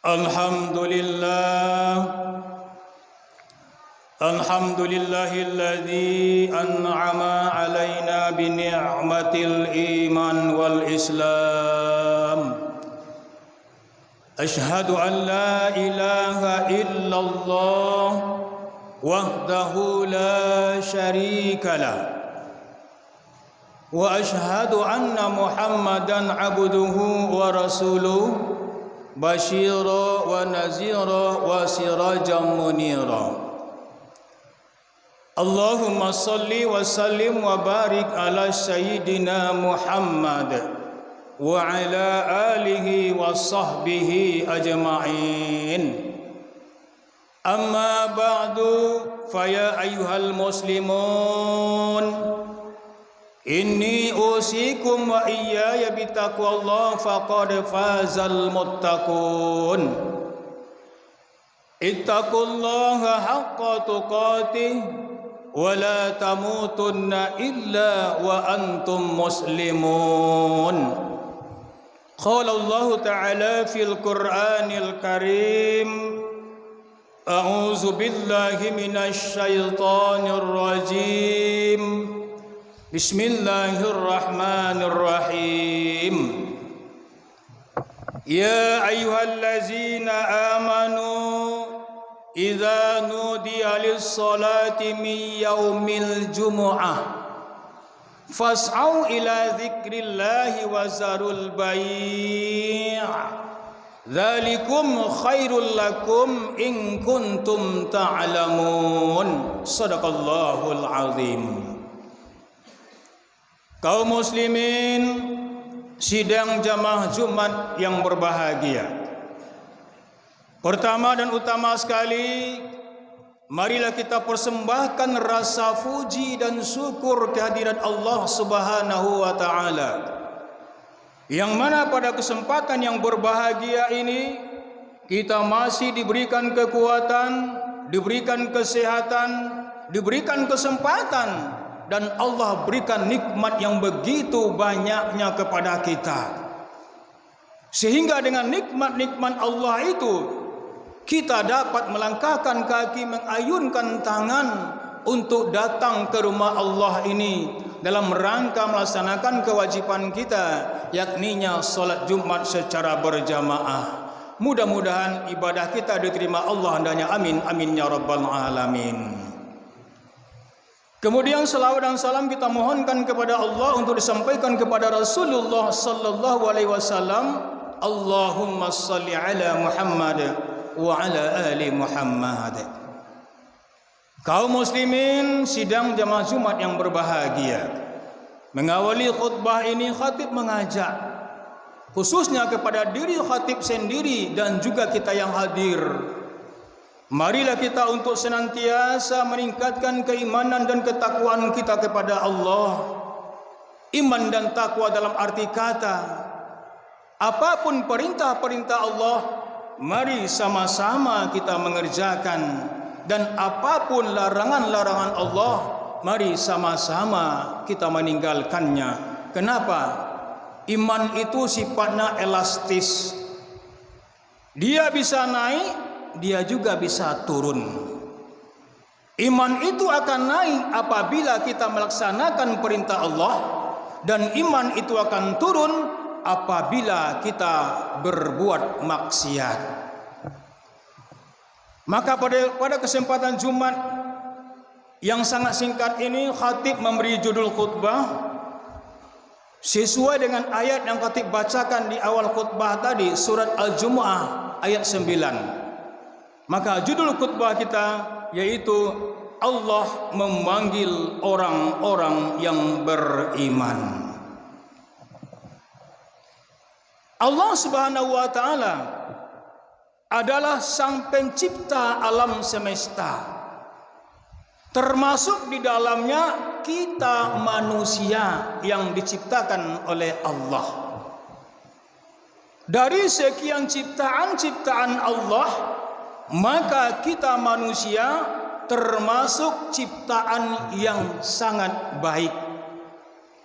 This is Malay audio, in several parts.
الحمد لله الذي أنعم علينا بنعمة الإيمان والإسلام. أشهد أن لا إله إلا الله وحده لا شريك له، وأشهد أن محمدا عبده ورسوله بشيرا ونذيرا وسراجا منيرا. اللهم صل وسلم وبارك على سيدنا محمد وعلى آله وصحبه أجمعين. أما بعد، فيا أيها المسلمون، إني أوصيكم وإياي بتقوى الله فقد فاز المتقون. اتقوا الله حق تقاته ولا تموتن إلا وأنتم مسلمون. قال الله تعالى في القرآن الكريم: أعوذ بالله من الشيطان الرجيم، بسم الله الرحمن الرحيم. يا أيها الذين آمنوا إذا نودي للصلاة من يوم الجمعة fas'au ila dzikrillahi wa zarul bai'. Dzalikum khairul lakum in kuntum ta'lamun. Shadaqallahul azim. Kaum muslimin sidang jamaah Jumat yang berbahagia. Pertama dan utama sekali, marilah kita persembahkan rasa puji dan syukur kehadirat Allah Subhanahu wa taala. Yang mana pada kesempatan yang berbahagia ini kita masih diberikan kekuatan, diberikan kesehatan, diberikan kesempatan, dan Allah berikan nikmat yang begitu banyaknya kepada kita. Sehingga dengan nikmat-nikmat Allah itu kita dapat melangkahkan kaki, mengayunkan tangan untuk datang ke rumah Allah ini dalam rangka melaksanakan kewajiban kita, yakninya salat Jumat secara berjamaah. Mudah-mudahan ibadah kita diterima Allah hendaknya, amin amin ya rabbal alamin. Kemudian selawat dan salam kita mohonkan kepada Allah untuk disampaikan kepada Rasulullah sallallahu alaihi wasallam. Allahumma shalli ala Muhammad wa ala ali Muhammad. Kaum muslimin sidang jamaah Jumat yang berbahagia, mengawali khutbah ini khatib mengajak khususnya kepada diri khatib sendiri dan juga kita yang hadir. Marilah kita untuk senantiasa meningkatkan keimanan dan ketakwaan kita kepada Allah. Iman dan takwa dalam arti kata, apapun perintah-perintah Allah, mari sama-sama kita mengerjakan. Dan apapun larangan-larangan Allah, mari sama-sama kita meninggalkannya. Kenapa? Iman itu sifatnya elastis. Dia bisa naik, dia juga bisa turun. Iman itu akan naik apabila kita melaksanakan perintah Allah, dan iman itu akan turun apabila kita berbuat maksiat. Maka pada kesempatan Jumat yang sangat singkat ini, khatib memberi judul khutbah sesuai dengan ayat yang khatib bacakan di awal khutbah tadi, surat Al-Jumu'ah ayat 9. Maka judul khutbah kita yaitu Allah memanggil orang-orang yang beriman. Allah Subhanahu wa taala adalah sang pencipta alam semesta, termasuk di dalamnya kita manusia yang diciptakan oleh Allah. Dari sekian ciptaan-ciptaan Allah, maka kita manusia termasuk ciptaan yang sangat baik.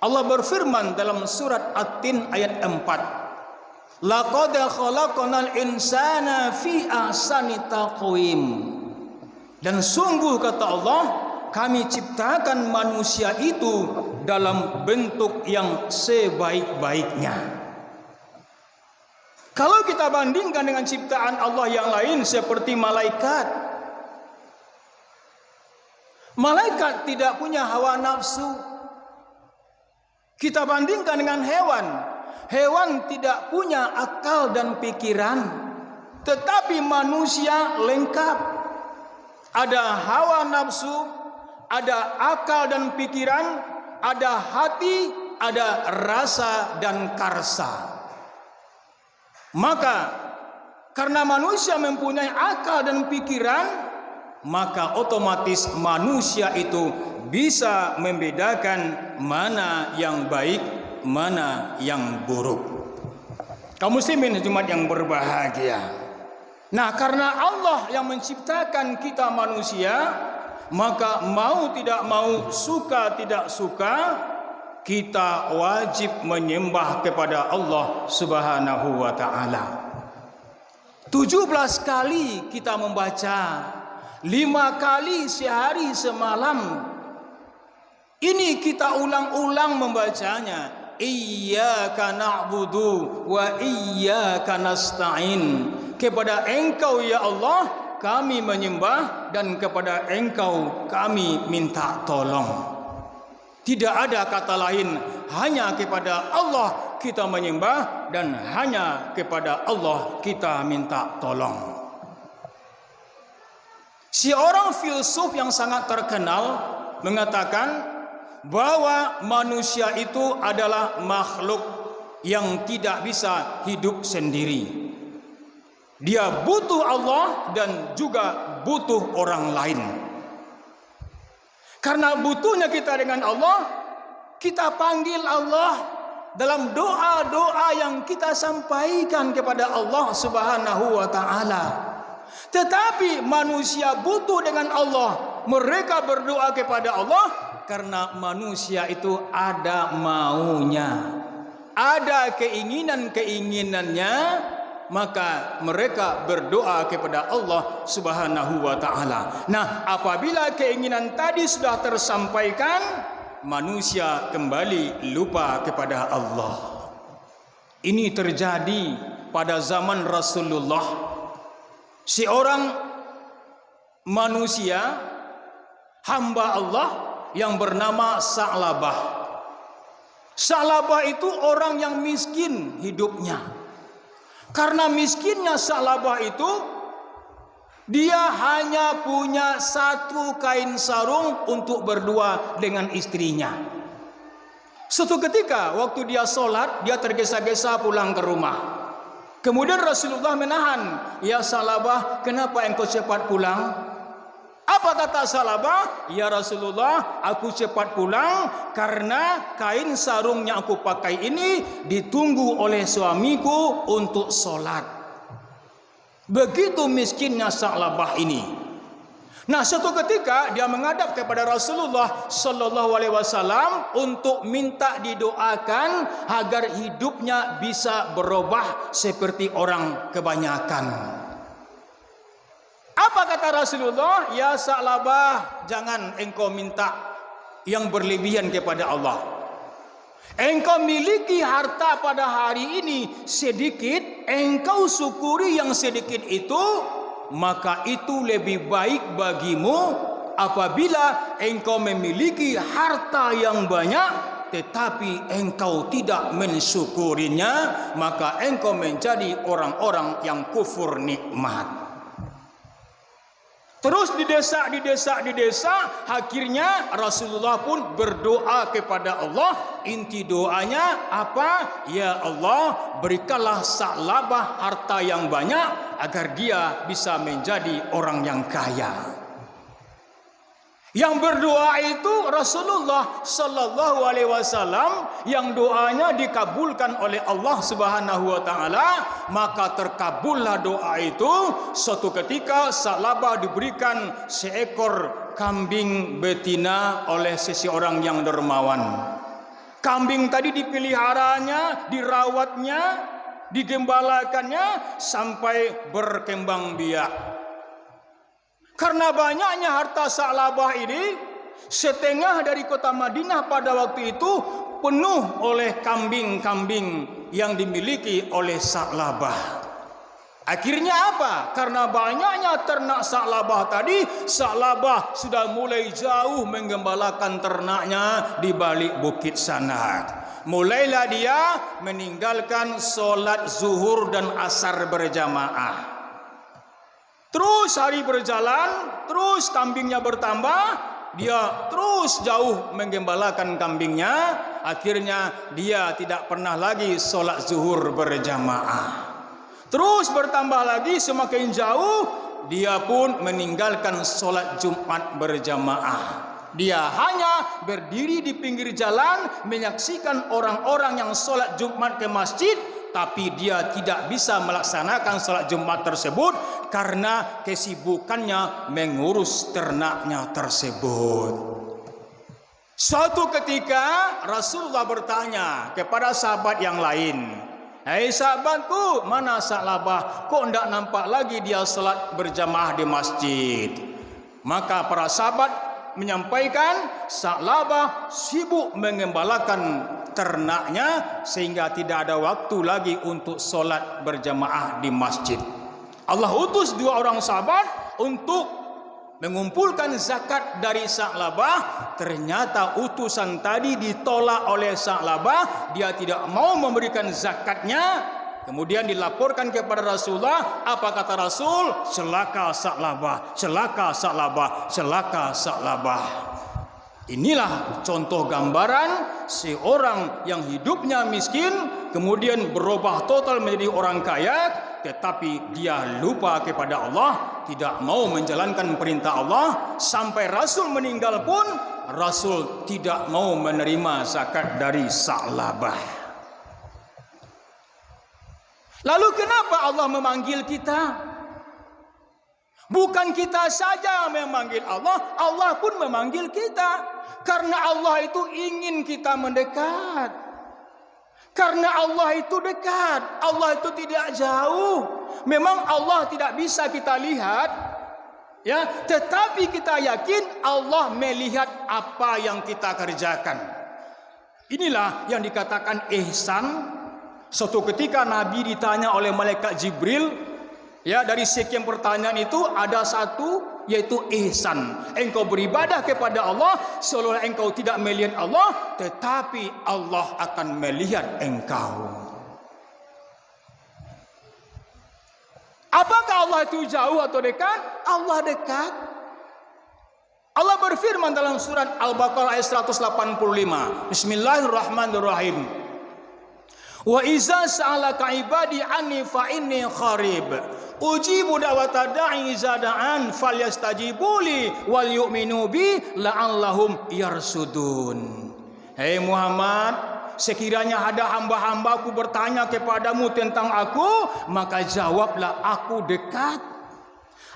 Allah berfirman dalam surat At-Tin ayat 4, laqad khalaqnal insana fi ahsani taqwim. Dan sungguh kata Allah, kami ciptakan manusia itu dalam bentuk yang sebaik-baiknya. Kalau kita bandingkan dengan ciptaan Allah yang lain seperti malaikat, malaikat tidak punya hawa nafsu. Kita bandingkan dengan hewan, hewan tidak punya akal dan pikiran, tetapi manusia lengkap. Ada hawa nafsu, ada akal dan pikiran, ada hati, ada rasa dan karsa. Maka karena manusia mempunyai akal dan pikiran, maka otomatis manusia itu bisa membedakan mana yang baik, mana yang buruk. Kaum muslimin Jumat yang berbahagia. Nah, karena Allah yang menciptakan kita manusia, maka mau tidak mau, suka tidak suka, kita wajib menyembah kepada Allah Subhanahu wa taala. 17 kali kita membaca, 5 kali sehari semalam. Ini kita ulang-ulang membacanya. Iyyaka na'budu wa iyyaka nasta'in. Kepada Engkau ya Allah kami menyembah, dan kepada Engkau kami minta tolong. Tidak ada kata lain, hanya kepada Allah kita menyembah dan hanya kepada Allah kita minta tolong. Seorang filsuf yang sangat terkenal mengatakan bahwa manusia itu adalah makhluk yang tidak bisa hidup sendiri. Dia butuh Allah dan juga butuh orang lain. Karena butuhnya kita dengan Allah, kita panggil Allah dalam doa-doa yang kita sampaikan kepada Allah Subhanahu wa taala. Tetapi manusia butuh dengan Allah. Mereka berdoa kepada Allah karena manusia itu ada maunya, ada keinginan-keinginannya, maka mereka berdoa kepada Allah Subhanahu wa taala. Nah, apabila keinginan tadi sudah tersampaikan, manusia kembali lupa kepada Allah. Ini terjadi pada zaman Rasulullah. Seorang manusia, hamba Allah yang bernama Sa'labah. Sa'labah itu orang yang miskin hidupnya. Karena miskinnya Sa'labah itu, dia hanya punya satu kain sarung untuk berdua dengan istrinya. Suatu ketika waktu dia sholat, dia tergesa-gesa pulang ke rumah. Kemudian Rasulullah menahan, "Ya Sa'labah, kenapa engkau cepat pulang?" Apa kata Sa'labah? "Ya Rasulullah, aku cepat pulang karena kain sarung yang aku pakai ini ditunggu oleh suamiku untuk sholat." Begitu miskinnya Sa'labah ini. Nah, suatu ketika dia menghadap kepada Rasulullah sallallahu alaihi wasallam untuk minta didoakan agar hidupnya bisa berubah seperti orang kebanyakan. Apa kata Rasulullah? "Ya Sa'labah, jangan engkau minta yang berlebihan kepada Allah. Engkau miliki harta pada hari ini sedikit, engkau syukuri yang sedikit itu, maka itu lebih baik bagimu apabila engkau memiliki harta yang banyak tetapi engkau tidak mensyukurinya, maka engkau menjadi orang-orang yang kufur nikmat." Terus didesak, akhirnya Rasulullah pun berdoa kepada Allah. Inti doanya apa? "Ya Allah, berikanlah Sa'labah harta yang banyak agar dia bisa menjadi orang yang kaya." Yang berdoa itu Rasulullah sallallahu alaihi wasallam, yang doanya dikabulkan oleh Allah Subhanahu wa taala, maka terkabullah doa itu. Suatu ketika Sa'labah diberikan seekor kambing betina oleh seseorang yang dermawan. Kambing tadi dipeliharanya, dirawatnya, digembalakannya sampai berkembang biak. Karena banyaknya harta Sa'labah ini, setengah dari kota Madinah pada waktu itu penuh oleh kambing-kambing yang dimiliki oleh Sa'labah. Akhirnya apa? Karena banyaknya ternak Sa'labah tadi, Sa'labah sudah mulai jauh menggembalakan ternaknya di balik bukit sana. Mulailah dia meninggalkan solat zuhur dan asar berjamaah. Terus hari berjalan, terus kambingnya bertambah, dia terus jauh menggembalakan kambingnya. Akhirnya dia tidak pernah lagi sholat zuhur berjamaah. Terus bertambah lagi, semakin jauh, dia pun meninggalkan sholat Jumat berjamaah. Dia hanya berdiri di pinggir jalan menyaksikan orang-orang yang sholat Jumat ke masjid, tapi dia tidak bisa melaksanakan sholat Jumat tersebut karena kesibukannya mengurus ternaknya tersebut. Suatu ketika Rasulullah bertanya kepada sahabat yang lain, "Hei sahabatku, mana Sa'labah? Kok tidak nampak lagi dia sholat berjamaah di masjid?" Maka para sahabat menyampaikan, Sa'labah sibuk mengembalakan ternaknya sehingga tidak ada waktu lagi untuk sholat berjamaah di masjid. Allah utus dua orang sahabat untuk mengumpulkan zakat dari Sa'labah. Ternyata utusan tadi ditolak oleh Sa'labah, dia tidak mau memberikan zakatnya. Kemudian dilaporkan kepada Rasulullah. Apa kata Rasul? Celaka Sa'labah, celaka Sa'labah, celaka Sa'labah. Inilah contoh gambaran seorang yang hidupnya miskin kemudian berubah total menjadi orang kaya, tetapi dia lupa kepada Allah, tidak mau menjalankan perintah Allah. Sampai Rasul meninggal pun Rasul tidak mau menerima zakat dari Sa'labah. Lalu kenapa Allah memanggil kita? Bukan kita saja memanggil Allah, Allah pun memanggil kita. Karena Allah itu ingin kita mendekat. Karena Allah itu dekat, Allah itu tidak jauh. Memang Allah tidak bisa kita lihat, ya, tetapi kita yakin Allah melihat apa yang kita kerjakan. Inilah yang dikatakan ihsan. Suatu ketika Nabi ditanya oleh malaikat Jibril, ya, dari sekian pertanyaan itu ada satu, yaitu ihsan. Engkau beribadah kepada Allah seolah engkau tidak melihat Allah, tetapi Allah akan melihat engkau. Apakah Allah itu jauh atau dekat? Allah dekat. Allah berfirman dalam surat Al-Baqarah ayat 185. Bismillahirrahmanirrahim. Wa iza sa'alaka ibadi anni fa inni qarib ujibu da'wata da'i iza da'an falyastajibuli wal yu'minu bi la'allahum yarsudun. Hei Muhammad, sekiranya ada hamba-hambaku bertanya kepadamu tentang aku, maka jawablah aku dekat.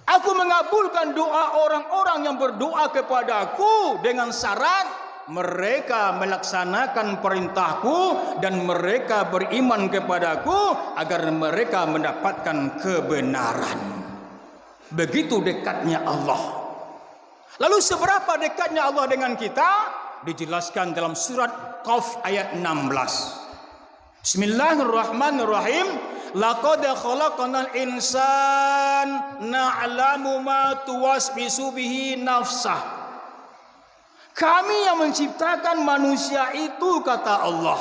Aku mengabulkan doa orang-orang yang berdoa kepadaku dengan syarat mereka melaksanakan perintahku dan mereka beriman kepadaku agar mereka mendapatkan kebenaran. Begitu dekatnya Allah. Lalu seberapa dekatnya Allah dengan kita? Dijelaskan dalam surat Qaf ayat 16. Bismillahirrahmanirrahim. Laqad khalaqnal insan na'lamu ma tuwaswisu bihi nafsah. Kami yang menciptakan manusia itu, kata Allah,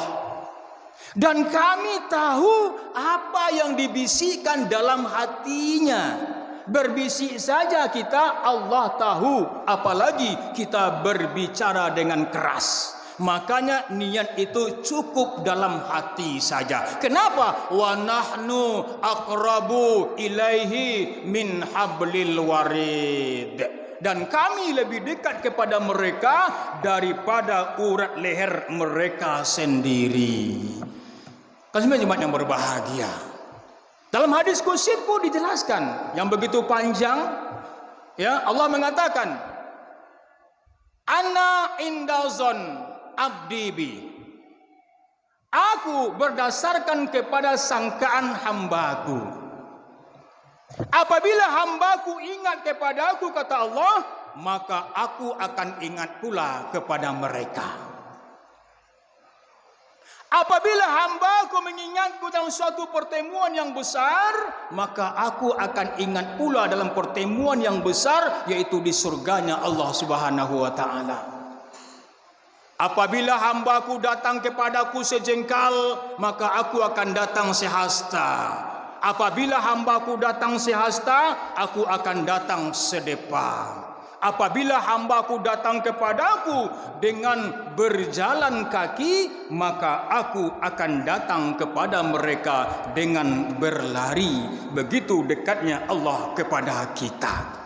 dan kami tahu apa yang dibisikkan dalam hatinya. Berbisik saja kita, Allah tahu, apalagi kita berbicara dengan keras. Makanya niat itu cukup dalam hati saja. Kenapa? Wa nahnu aqrabu ilaihi min hablil warid. Dan kami lebih dekat kepada mereka daripada urat leher mereka sendiri. Kasih jemaat yang berbahagia. Dalam hadis qudsi pun dijelaskan yang begitu panjang, ya, Allah mengatakan, Ana indazon abdi bi. Aku berdasarkan kepada sangkaan hambaku. Apabila hambaku ingat kepada aku, kata Allah, maka aku akan ingat pula kepada mereka. Apabila hambaku mengingatku dalam suatu pertemuan yang besar, maka aku akan ingat pula dalam pertemuan yang besar, yaitu di surganya Allah Subhanahu wa ta'ala. Apabila hambaku datang kepadaku sejengkal, maka aku akan datang sehasta. Apabila hambaku datang sehasta, aku akan datang sedepa. Apabila hambaku datang kepadaku dengan berjalan kaki, maka aku akan datang kepada mereka dengan berlari. Begitu dekatnya Allah kepada kita.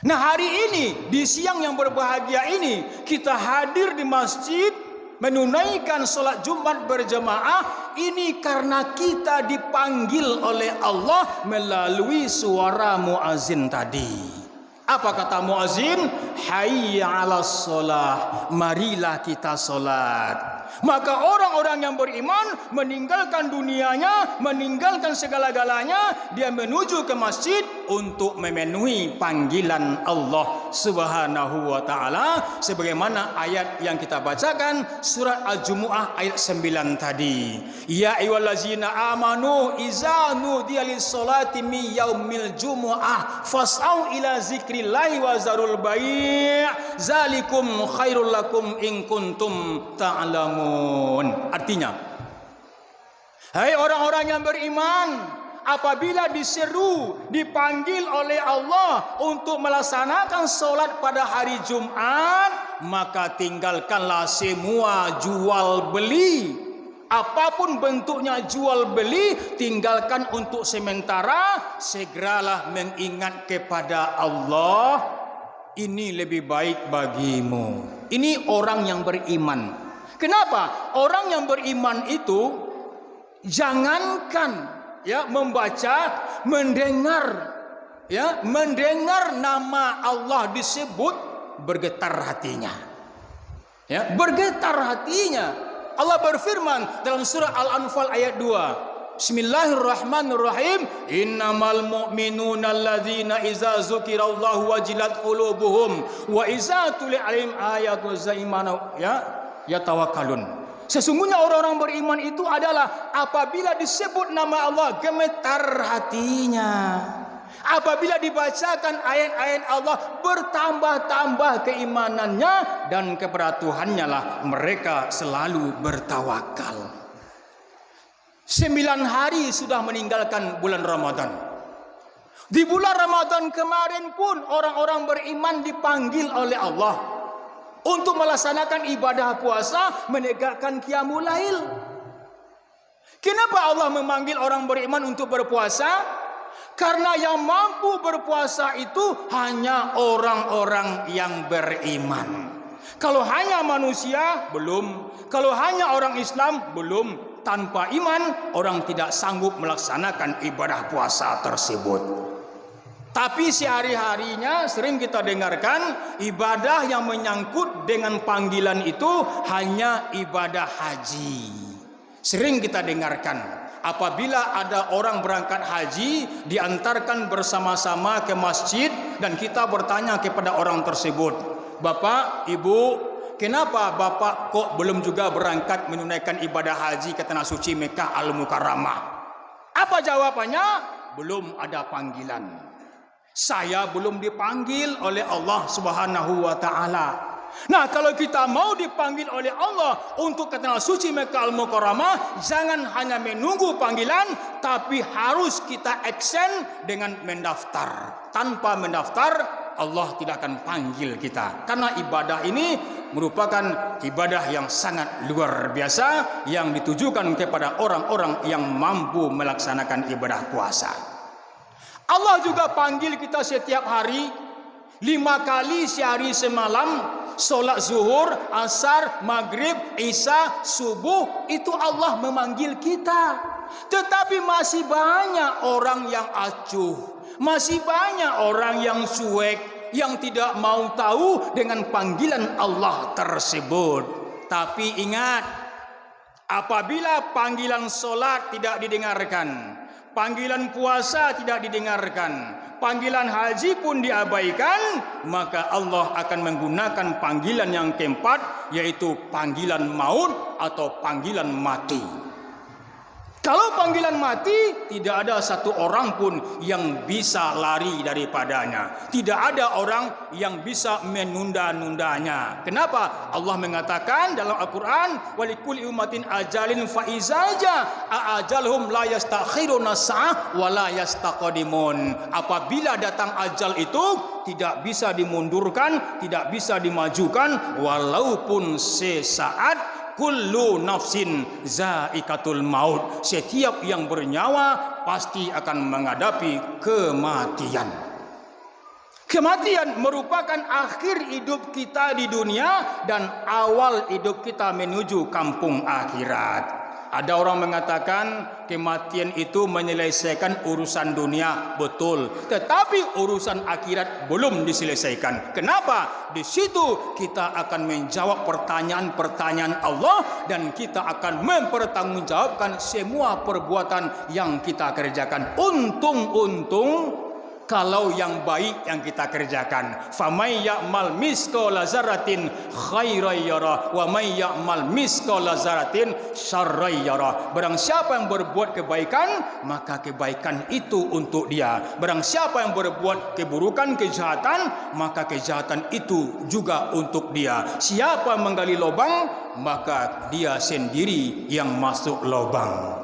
Nah, hari ini, di siang yang berbahagia ini, kita hadir di masjid menunaikan sholat Jumat berjamaah. Ini karena kita dipanggil oleh Allah melalui suara muazin tadi. Apa kata muazin? Hayya 'alas shalah, marilah kita sholat. Maka orang-orang yang beriman meninggalkan dunianya, meninggalkan segala-galanya, dia menuju ke masjid untuk memenuhi panggilan Allah Subhanahu wa taala, sebagaimana ayat yang kita bacakan surat Al-Jumu'ah ayat 9 tadi. Ya ayyuhallazina amanu iza nudiya lis-sholati min yaumil jumu'ah fas'au ila zikrillahi wa zarul bai' zalikum khairul lakum in kuntum ta'lamun. Artinya, hai orang-orang yang beriman, apabila diseru, dipanggil oleh Allah untuk melaksanakan solat pada hari Jumat, maka tinggalkanlah semua jual beli. Apapun bentuknya jual beli, tinggalkan untuk sementara. Segeralah mengingat kepada Allah. Ini lebih baik bagimu. Ini orang yang beriman. Kenapa? Orang yang beriman itu jangankan membaca, mendengar nama Allah disebut, bergetar hatinya. Bergetar hatinya. Allah berfirman dalam surah Al-Anfal ayat 2. Bismillahirrahmanirrahim. Innamal mu'minuna alladzina iza dzukirallahu wajilat qulubuhum wa iza tuliyat 'alaihim ayatu zaimana yatawakkalun. Sesungguhnya orang-orang beriman itu adalah apabila disebut nama Allah gemetar hatinya. Apabila dibacakan ayat-ayat Allah bertambah-tambah keimanannya, dan kepada Tuhannya lah mereka selalu bertawakal. 9 hari sudah meninggalkan bulan Ramadan. Di bulan Ramadan kemarin pun orang-orang beriman dipanggil oleh Allah untuk melaksanakan ibadah puasa, menegakkan qiyamul lail. Kenapa Allah memanggil orang beriman untuk berpuasa? Karena yang mampu berpuasa itu hanya orang-orang yang beriman. Kalau hanya manusia, belum. Kalau hanya orang Islam, belum. Tanpa iman, orang tidak sanggup melaksanakan ibadah puasa tersebut. Tapi sehari-harinya sering kita dengarkan ibadah yang menyangkut dengan panggilan itu hanya ibadah haji. Sering kita dengarkan apabila ada orang berangkat haji, diantarkan bersama-sama ke masjid, dan kita bertanya kepada orang tersebut, "Bapak, Ibu, kenapa Bapak kok belum juga berangkat menunaikan ibadah haji ke tanah suci Mekah Al-Mukarramah?" Apa jawabannya? Belum ada panggilan. Saya belum dipanggil oleh Allah Subhanahu wa taala. Nah, kalau kita mau dipanggil oleh Allah untuk ke tanah suci Mekah Al-Mukarramah, jangan hanya menunggu panggilan, tapi harus kita action dengan mendaftar. Tanpa mendaftar, Allah tidak akan panggil kita. Karena ibadah ini merupakan ibadah yang sangat luar biasa, yang ditujukan kepada orang-orang yang mampu melaksanakan ibadah puasa. Allah juga panggil kita setiap hari 5 kali sehari semalam. Solat zuhur, asar, maghrib, isya, subuh, itu Allah memanggil kita. Tetapi masih banyak orang yang acuh, masih banyak orang yang cuek, yang tidak mau tahu dengan panggilan Allah tersebut. Tapi ingat, apabila panggilan solat tidak didengarkan, panggilan puasa tidak didengarkan, panggilan haji pun diabaikan, maka Allah akan menggunakan panggilan yang keempat, yaitu panggilan maut atau panggilan mati. Kalau panggilan mati, tidak ada satu orang pun yang bisa lari daripadanya. Tidak ada orang yang bisa menunda-nundanya. Kenapa? Allah mengatakan dalam Al-Quran, "Walikul ummatin ajalin faizaja ajalhum la yastakhiruna sa'ah wa la yastaqdimun." Apabila datang ajal itu, tidak bisa dimundurkan, tidak bisa dimajukan, walaupun sesaat. Kullu nafsin zaikatul maut. Setiap yang bernyawa pasti akan menghadapi kematian. Kematian merupakan akhir hidup kita di dunia dan awal hidup kita menuju kampung akhirat. Ada orang mengatakan kematian itu menyelesaikan urusan dunia, betul. Tetapi urusan akhirat belum diselesaikan. Kenapa? Di situ kita akan menjawab pertanyaan-pertanyaan Allah, dan kita akan mempertanggungjawabkan semua perbuatan yang kita kerjakan. Untung-untung kalau yang baik yang kita kerjakan. Famay ya'mal misqala dzarratin khairan yara wa may ya'mal misqala dzarratin syarran yara. Barang siapa yang berbuat kebaikan, maka kebaikan itu untuk dia. Barang siapa yang berbuat keburukan, kejahatan, maka kejahatan itu juga untuk dia. Siapa menggali lubang, maka dia sendiri yang masuk lubang.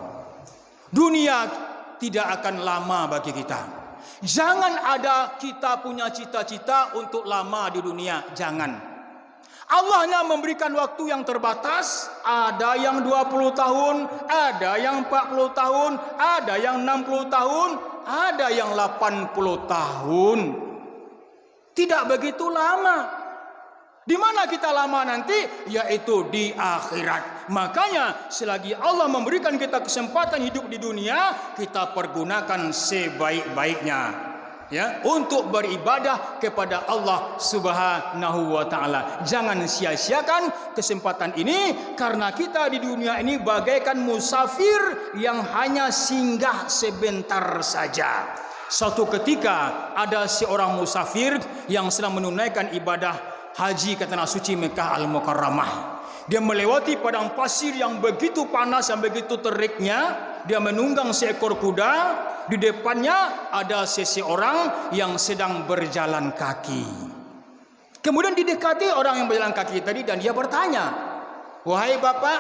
Dunia tidak akan lama bagi kita. Jangan ada kita punya cita-cita untuk lama di dunia. Jangan. Allah hanya memberikan waktu yang terbatas. Ada yang 20 tahun, ada yang 40 tahun, ada yang 60 tahun, ada yang 80 tahun. Tidak begitu lama. Di mana kita lama nanti? Yaitu di akhirat. Makanya selagi Allah memberikan kita kesempatan hidup di dunia, kita pergunakan sebaik-baiknya, ya, untuk beribadah kepada Allah Subhanahu wa taala. Jangan sia-siakan kesempatan ini, karena kita di dunia ini bagaikan musafir yang hanya singgah sebentar saja. Suatu ketika ada seorang musafir yang sedang menunaikan ibadah haji ke tanah suci Mekah Al-Mukarramah. Dia melewati padang pasir yang begitu panas dan begitu teriknya. Dia menunggang seekor kuda. Di depannya ada seseorang yang sedang berjalan kaki. Kemudian didekati orang yang berjalan kaki tadi dan dia bertanya, "Wahai bapak,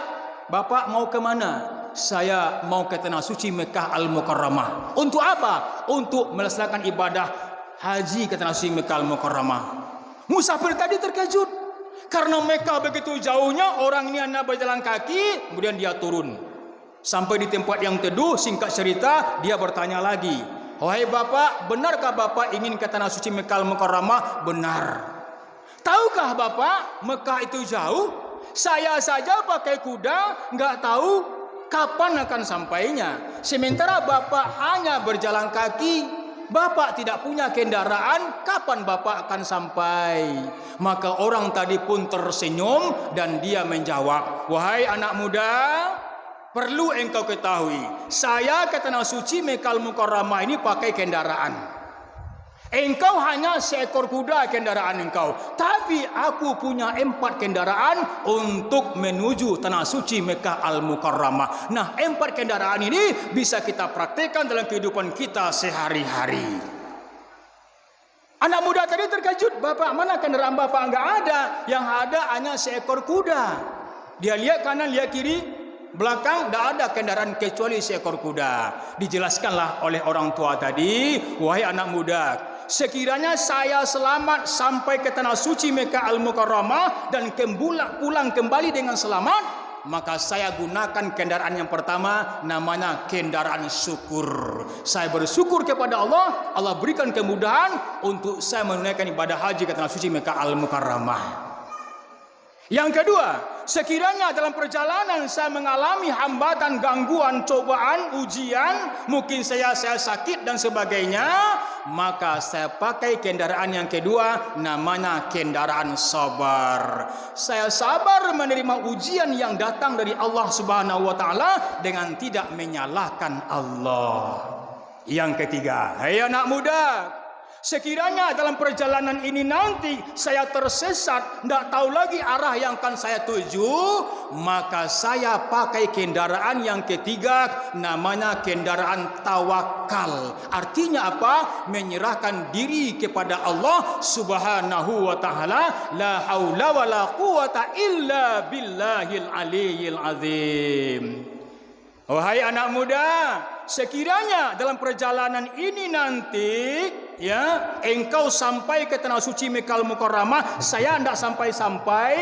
bapak mau ke mana?" "Saya mau ke tanah suci Mekah Al-Mukarramah." "Untuk apa?" "Untuk melaksanakan ibadah haji ke tanah suci Mekah Al-Mukarramah." Musafir tadi terkejut karena Mekah begitu jauhnya, orang ini hanya berjalan kaki. Kemudian dia turun sampai di tempat yang teduh. Singkat cerita, dia bertanya lagi, "Wahai bapak, benarkah bapak ingin ke tanah suci Mekah Al-Mukarramah?" "Benar." "Tahukah bapak Mekah itu jauh? Saya saja pakai kuda nggak tahu kapan akan sampainya. Sementara bapak hanya berjalan kaki. Bapak tidak punya kendaraan, kapan bapak akan sampai?" Maka orang tadi pun tersenyum dan dia menjawab, "Wahai anak muda, perlu engkau ketahui, saya ke tanah suci Mekah Al-Mukarramah ini pakai kendaraan. Engkau hanya seekor kuda kendaraan engkau, tapi aku punya 4 kendaraan untuk menuju tanah suci Mekah Al-Mukarramah." Nah, 4 kendaraan ini bisa kita praktekkan dalam kehidupan kita sehari-hari. Anak muda tadi terkejut, "Bapak, mana kendaraan bapak?" "Enggak ada, yang ada hanya seekor kuda." Dia lihat kanan, lihat kiri, belakang, tidak ada kendaraan kecuali seekor kuda. Dijelaskanlah oleh orang tua tadi, "Wahai anak muda, sekiranya saya selamat sampai ke tanah suci Mekah Al-Mukarramah dan pulang kembali dengan selamat, maka saya gunakan kendaraan yang pertama, namanya kendaraan syukur. Saya bersyukur kepada Allah, Allah berikan kemudahan untuk saya menunaikan ibadah haji ke tanah suci Mekah Al-Mukarramah. Yang kedua, sekiranya dalam perjalanan saya mengalami hambatan, gangguan, cobaan, ujian, mungkin saya sakit dan sebagainya, maka saya pakai kendaraan yang kedua, namanya kendaraan sabar. Saya sabar menerima ujian yang datang dari Allah Subhanahu wa taala dengan tidak menyalahkan Allah." Yang ketiga, hai anak muda, sekiranya dalam perjalanan ini nanti saya tersesat, tidak tahu lagi arah yang akan saya tuju, maka saya pakai kendaraan yang ketiga, namanya kendaraan tawakal. Artinya apa? Menyerahkan diri kepada Allah Subhanahu wa taala. La haula wala quwata illa billahil aliyyil azim. Wahai anak muda, sekiranya dalam perjalanan ini nanti, ya, engkau sampai ke tanah suci Mekah Al-Mukarramah, saya tidak sampai-sampai,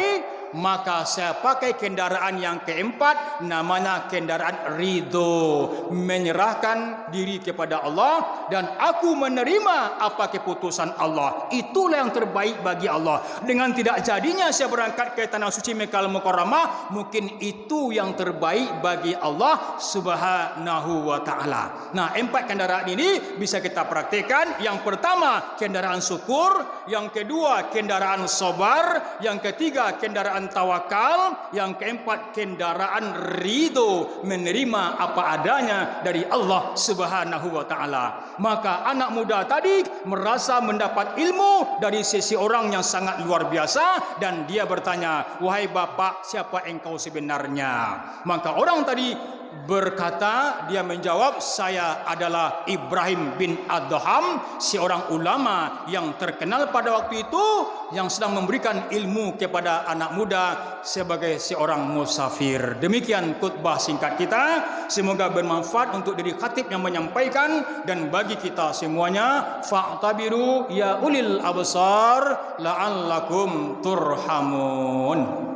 maka saya pakai kendaraan yang keempat, namanya kendaraan ridho. Menyerahkan diri kepada Allah dan aku menerima apa keputusan Allah. Itulah yang terbaik bagi Allah. Dengan tidak jadinya saya berangkat ke tanah suci Mekah Al-Mukarramah, mungkin itu yang terbaik bagi Allah Subhanahu wa taala. Nah, 4 kendaraan ini bisa kita praktekkan. Yang pertama, kendaraan syukur. Yang kedua, kendaraan sabar. Yang ketiga, kendaraan kendaraan tawakal, yang keempat kendaraan ridho, menerima apa adanya dari Allah Subhanahu wa taala. Maka anak muda tadi merasa mendapat ilmu dari sisi orang yang sangat luar biasa, dan dia bertanya, "Wahai bapak, siapa engkau sebenarnya?" Maka orang tadi berkata, dia menjawab, "Saya adalah Ibrahim bin Adham, seorang ulama yang terkenal pada waktu itu, yang sedang memberikan ilmu kepada anak muda sebagai seorang musafir." Demikian khutbah singkat kita, semoga bermanfaat untuk diri khatib yang menyampaikan dan bagi kita semuanya. Fa'tabiru ya ulil absar la'allakum turhamun.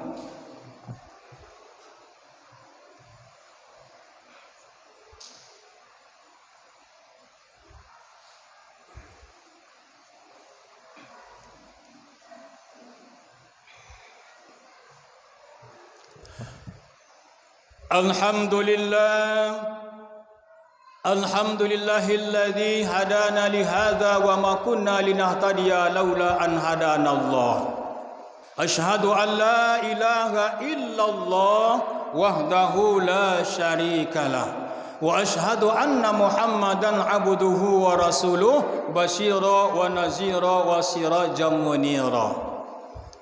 Alhamdulillahilladzi hadana lihadza wa ma kunna linahtadiya laula an hadanallah. Asyhadu an la ilaha illallah wahdahu la syarikalah wa asyhadu anna Muhammadan abduhu wa rasuluh basyira wa nazira wa sirajan munira.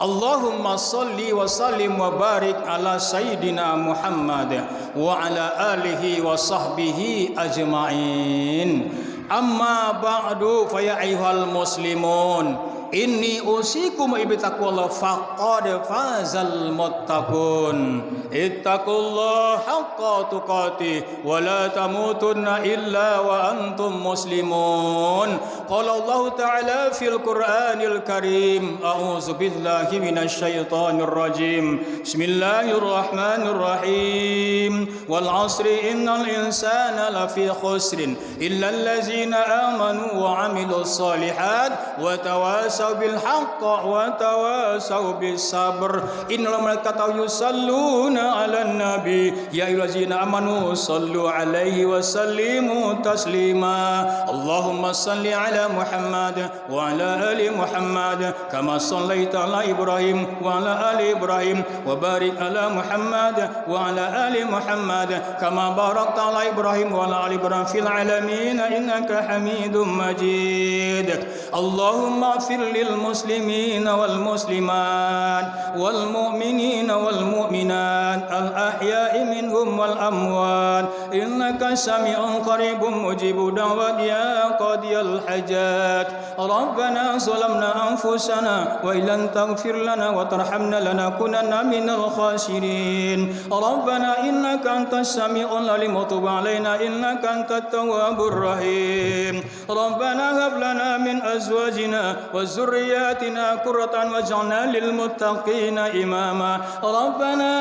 Allahumma salli wa sallim wa barik ala sayyidina Muhammad wa ala alihi wa sahbihi ajma'in. Amma ba'du, fa ya ayyuhal muslimun, inni usikum ibtaqullah faqad fazal muttaqun. Ittaqullaha haqqa tuqatih wa la tamutunna illa wa antum muslimun. Qala Allah ta'ala fil Qur'anil Karim, a'udzu billahi minasy syaithanir rajim. Bismillahirrahmanirrahim. Wal 'asri innal insana lafi khusrin illa allazina amanu wa 'amilus shalihat wa tawasaw bil haqq wa tawasaw bis sabr. Innal malaikata yusalluna 'alan nabi ya ayyuhallazina amanu sallu 'alaihi wa sallimu taslima. Allahumma salli 'ala Muhammad wa 'ala ali Muhammad kama shallaita 'ala Ibrahim wa 'ala ali Ibrahim wa barik 'ala Muhammad wa 'ala ali Muhammad kama barakta 'ala Ibrahim wa 'ala ali Ibrahim fil 'alamin innaka Hamidum Majid. Allahumma fir lil muslimin wal muslimat wal mu'minin wal mu'minat al ahya'i minhum wal amwat innaka sami'un qaribun mujibud da'wat ya qadiyal hajat. Rabbana zalamna anfusana wa illam taghfir lana wa tarhamna lanakunanna minal khasirin. Rabbana innaka antas sami'ul alim wa tub 'alaina innaka antat tawwabur rahim. Rabbana hab lana min azwajina wa zurriyyatina qurratan waj'alna lil muttaqina imama. Rabbana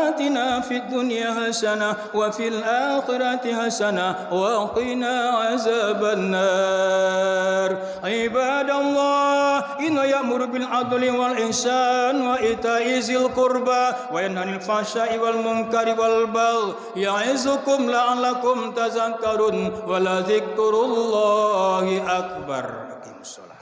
atina fid dunya hasanah wa fil akhirati hasanah wa qina azaban nar. Ibadallah, inna ya'muru bil adli wal ihsan wa ita'i zil qurba wa yanha 'anil fahsya'i wal munkari wal baghi ya'izukum la'allakum tadhakkarun wa la dzikrullahi akbar. Aqimus shalah.